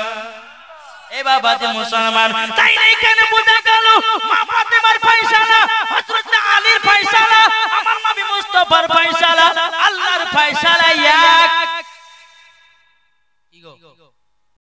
এ বাবা যে মুসলমান তাই এখানে বোঝা গেল মা ফাতেমার ফয়সালা হযরত আলীর ফয়সালা আমার নবী মুস্তাফার ফয়সালা আল্লাহর ফয়সালা